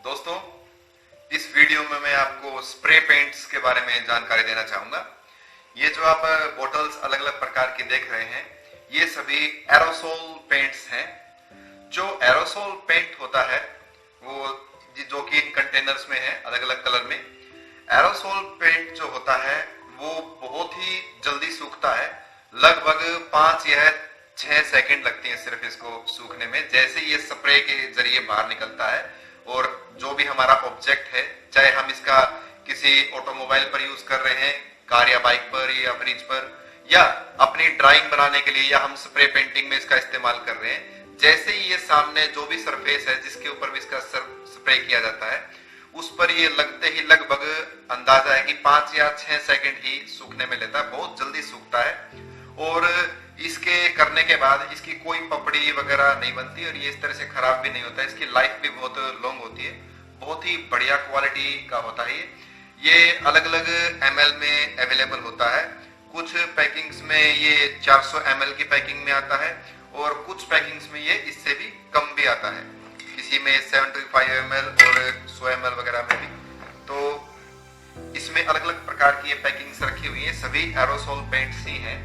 दोस्तों, इस वीडियो में मैं आपको स्प्रे पेंट्स के बारे में जानकारी देना चाहूंगा। ये जो आप बोटल्स अलग अलग प्रकार की देख रहे हैं, ये सभी एरोसोल पेंट्स हैं। जो एरोसोल पेंट होता है वो जो कि इन कंटेनर्स में है अलग अलग कलर में। एरोसोल पेंट जो होता है वो बहुत ही जल्दी सूखता है, लगभग 5 या 6 सेकंड लगती है सिर्फ इसको सूखने में। जैसे ये स्प्रे के जरिए बाहर निकलता है और जो भी हमारा ऑब्जेक्ट है, चाहे हम इसका किसी ऑटोमोबाइल पर यूज कर रहे हैं, कार या बाइक पर या फ्रिज पर, या अपनी ड्राइंग बनाने के लिए, या हम स्प्रे पेंटिंग में इसका इस्तेमाल कर रहे हैं, जैसे ही ये सामने जो भी सरफेस है जिसके ऊपर भी इसका स्प्रे किया जाता है, उस पर ये लगते ही लगभग अंदाजा है कि 5 या 6 सेकंड ही सूखने में लेता है। बहुत जल्दी सूखता है और इसके करने के बाद इसकी कोई पपड़ी वगैरह नहीं बनती और ये इस तरह से खराब भी नहीं होता है। इसकी लाइफ भी बहुत लॉन्ग होती है, बहुत ही बढ़िया क्वालिटी का होता है। ये अलग अलग ml में अवेलेबल होता है। कुछ पैकिंग्स में ये 400 ml की पैकिंग में आता है और कुछ पैकिंग्स में ये इससे भी कम भी आता है, किसी में 75 ml और 100 ml वगैरह में भी। तो इसमें अलग अलग प्रकार की ये पैकिंग्स रखी हुई है, सभी एरोसोल पेंट्स ही हैं।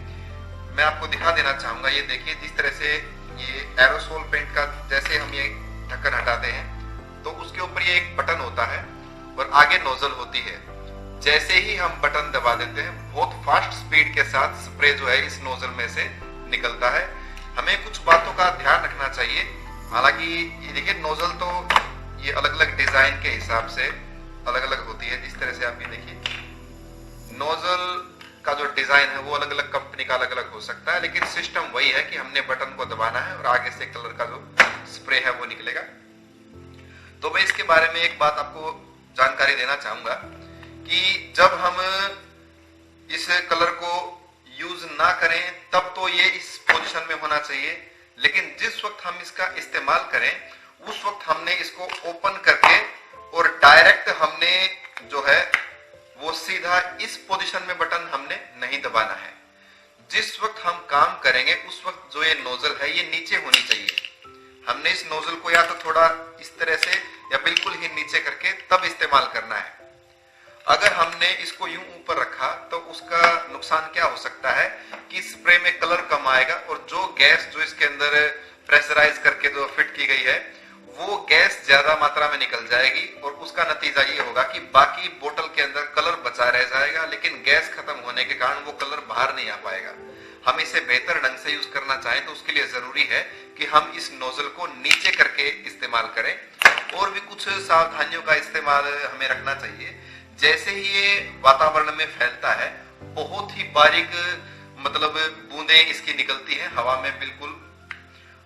मैं आपको दिखा देना चाहूंगा, ये देखिए जिस तरह से ये एरोसोल पेंट का, जैसे हम ये ढक्कन हटाते हैं तो उसके ऊपर ये एक बटन होता है और आगे नोजल होती है। जैसे ही हम बटन दबा देते हैं, बहुत फास्ट स्पीड के साथ स्प्रे जो है इस नोजल में से निकलता है। हमें कुछ बातों का ध्यान रखना चाहिए। हालांकि ये देखिए नोजल तो ये अलग अलग डिजाइन के हिसाब से अलग अलग होती है। जिस तरह से आप ये देखिए नोजल का जो डिजाइन है वो अलग अलग कंपनी का अलग अलग हो सकता है, लेकिन सिस्टम वही है कि हमने बटन को दबाना है और आगे से कलर का जो स्प्रे है वो निकलेगा। तो मैं इसके बारे में एक बात आपको जानकारी देना चाहूंगा कि जब हम इस कलर को यूज ना करें तब तो ये इस पोजीशन में होना चाहिए, लेकिन जिस वक्त हम इसका इस्तेमाल करें उस वक्त हमने इसको ओपन करके और डायरेक्ट हमने जो है वो सीधा इस पोजीशन में बटन हमने नहीं दबाना है। जिस वक्त हम काम करेंगे उस वक्त जो ये नोजल है ये नीचे होनी चाहिए। हमने इस नोजल को या तो थोड़ा इस तरह से या बिल्कुल ही नीचे करके तब इस्तेमाल करना है। अगर हमने इसको यूं ऊपर रखा तो उसका नुकसान क्या हो सकता है कि स्प्रे में कलर कम आएगा और जो गैस जो इसके अंदर प्रेशराइज करके जो फिट की गई है वो गैस ज्यादा मात्रा में निकल जाएगी और उसका नतीजा ये होगा कि बाकी बोतल के अंदर कलर बचा रह जाएगा, लेकिन गैस खत्म होने के कारण वो कलर बाहर नहीं आ पाएगा। हम इसे बेहतर ढंग से यूज करना चाहें तो उसके लिए जरूरी है कि हम इस नोजल को नीचे करके इस्तेमाल करें। और भी कुछ सावधानियों का इस्तेमाल हमें रखना चाहिए। जैसे ही ये वातावरण में फैलता है, बहुत ही बारीक मतलब बूंदें इसकी निकलती है हवा में बिल्कुल,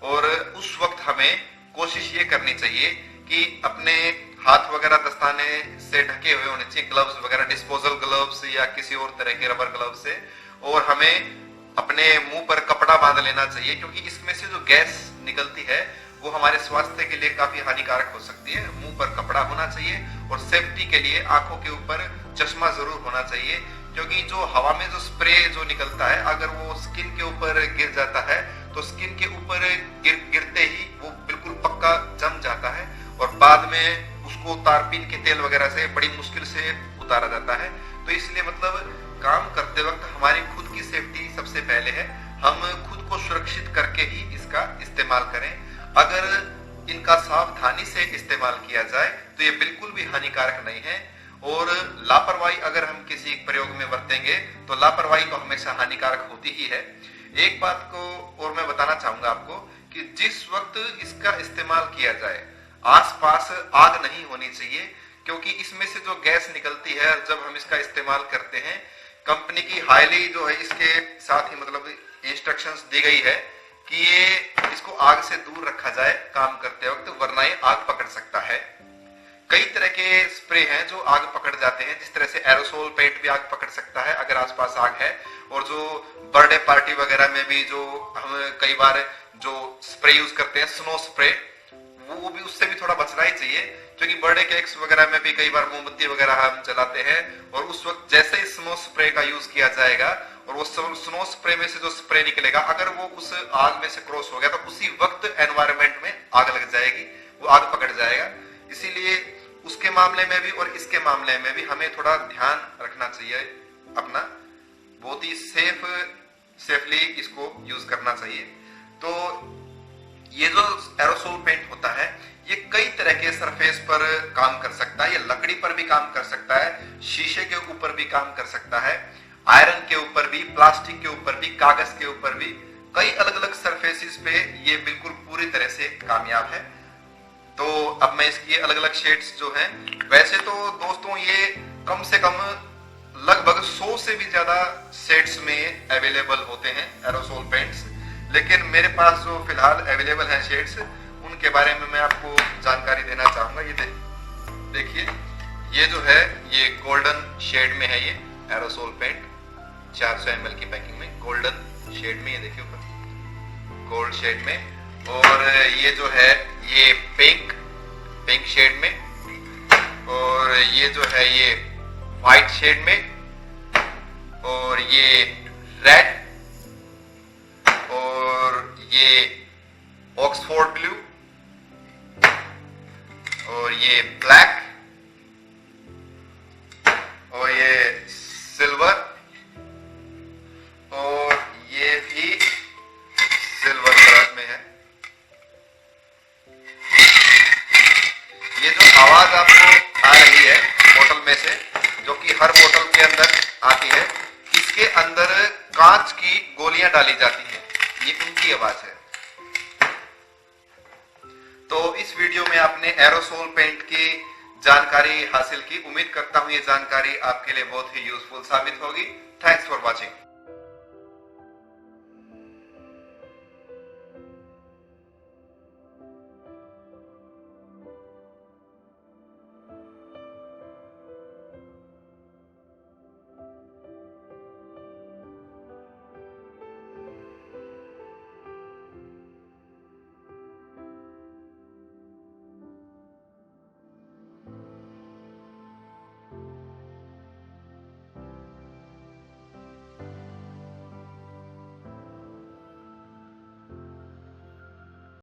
और उस वक्त हमें कोशिश ये करनी चाहिए कि अपने हाथ वगैरह दस्ताने से ढके हुए होने चाहिए, ग्लव्स वगैरह, डिस्पोजल ग्लव्स या किसी और तरह के रबर ग्लव्स से। और हमें अपने मुंह पर कपड़ा बांध लेना चाहिए, क्योंकि इसमें से जो गैस निकलती है वो हमारे स्वास्थ्य के लिए काफी हानिकारक हो सकती है। मुंह पर कपड़ा होना चाहिए और सेफ्टी के लिए आंखों के ऊपर चश्मा जरूर होना चाहिए, क्योंकि जो हवा में जो स्प्रे जो निकलता है अगर वो स्किन के ऊपर गिर जाता है तो स्किन के ऊपर गिरते ही वो बिल्कुल पक्का जम जाता है और बाद में उसको तारपीन के तेल वगैरह से बड़ी मुश्किल से उतारा जाता है। तो इसलिए मतलब काम करते वक्त हमारी खुद की सेफ्टी सबसे पहले है। हम खुद को सुरक्षित करके ही इसका इस्तेमाल करें। अगर इनका सावधानी से इस्तेमाल किया जाए तो ये बिल्कुल भी हानिकारक नहीं है। और लापरवाही अगर हम किसी प्रयोग में बरतेंगे तो लापरवाही तो हमेशा हानिकारक होती ही है। एक बात को और मैं बताना चाहूंगा आपको कि जिस वक्त इसका इस्तेमाल किया जाए आसपास आग नहीं होनी चाहिए, क्योंकि इसमें से जो गैस निकलती है जब हम इसका इस्तेमाल करते हैं, कंपनी की हाईली जो है इसके साथ ही मतलब इंस्ट्रक्शंस दी गई है कि ये इसको आग से दूर रखा जाए काम करते वक्त, वरना ये आग पकड़ सकता है। कई तरह के स्प्रे हैं जो आग पकड़ जाते हैं, जिस तरह से एरोसोल पेंट भी आग पकड़ सकता है अगर आसपास आग है। और जो बर्थडे पार्टी वगैरह में भी जो हम कई बार जो स्प्रे यूज करते हैं, स्नो स्प्रे, वो भी उससे भी थोड़ा बचना ही चाहिए, क्योंकि बर्थडे केक्स वगैरह में भी कई बार मोमबत्ती वगैरह हम जलाते हैं और उस वक्त जैसे ही स्नो स्प्रे का यूज किया जाएगा और वो स्नो स्प्रे में से जो स्प्रे निकलेगा अगर वो उस आग में से क्रॉस हो गया तो उसी वक्त एनवायरमेंट में आग लग जाएगी, वो आग पकड़ जाएगा। इसीलिए मामले में भी और इसके मामले में भी हमें थोड़ा ध्यान रखना चाहिए, अपना बहुत ही सेफली इसको यूज करना चाहिए। तो ये जो एरोसोल पेंट होता है ये कई तरह के सरफेस पर काम कर सकता है। ये लकड़ी पर भी काम कर सकता है, शीशे के ऊपर भी काम कर सकता है, आयरन के ऊपर भी, प्लास्टिक के ऊपर भी, कागज के ऊपर भी, कई अलग अलग सरफेसेस पे ये बिल्कुल पूरी तरह से कामयाब है। तो अब मैं इसकी अलग अलग शेड्स जो हैं, वैसे तो दोस्तों ये कम से कम लगभग 100 से भी ज्यादा शेड्स में अवेलेबल होते हैं एरोसोल पेंट्स, लेकिन मेरे पास जो फिलहाल अवेलेबल है शेड्स उनके बारे में मैं आपको जानकारी देना चाहूंगा। ये देखिए, ये जो है ये गोल्डन शेड में है, ये एरोसोल पेंट 400 ml की पैकिंग में गोल्डन शेड में, ये देखिए ऊपर गोल्ड शेड में, और ये जो है ये पिंक शेड में, और ये जो है ये व्हाइट शेड में, और ये रेड, और ये ऑक्सफोर्ड ब्लू, और ये ब्लैक, और ये सिल्वर, और ये भी सिल्वर कलर में है। ये जो आवाज आपको आ रही है बोतल में से, जो कि हर बोतल के अंदर आती है, इसके अंदर कांच की गोलियां डाली जाती हैं, ये उनकी आवाज है। तो इस वीडियो में आपने एरोसोल पेंट की जानकारी हासिल की। उम्मीद करता हूं ये जानकारी आपके लिए बहुत ही यूजफुल साबित होगी। Thanks for watching.